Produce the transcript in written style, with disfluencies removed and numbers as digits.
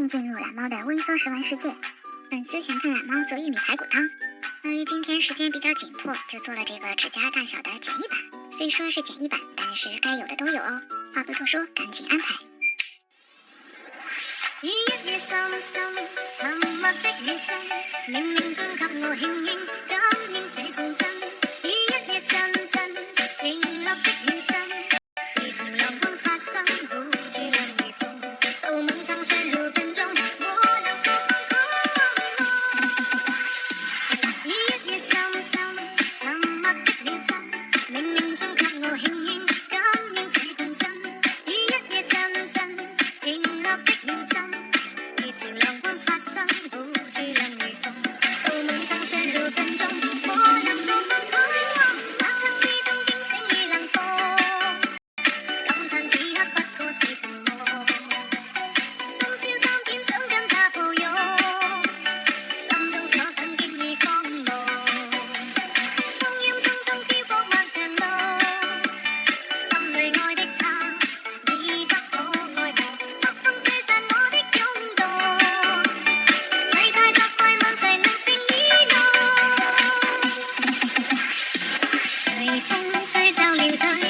迎进入懒猫的微缩食玩世界。粉丝想看懒猫做玉米排骨汤，由于今天时间比较紧迫，就做了这个指甲大小的简易版。虽说是简易版，但是该有的都有哦。话不多说，赶紧安排。以一夜深深沉默的宇宙，冥冥中給我輕輕感應這共振。以一夜陣陣零落的雨陣，如潮浪般發生，好住兩如風。到夢想陷入分鐘，我能說瘋狂。以一夜深深沉默的宇宙，冥冥中給我輕輕感應這共振。以一夜陣陣零落的雨陣。潮浪般發生，好住兩如風。到夢想陷入分鐘，我能說瘋狂。晚黑之中驚醒已能放，感嘆此刻不過是場夢。深宵3點想跟他抱擁，心中所想經已荒蕪。風陰匆匆飄過漫長路，心裏愛的他已不可愛慕。北風吹散我的湧動。世界作怪問誰能正以諾？隨風吹皺了對。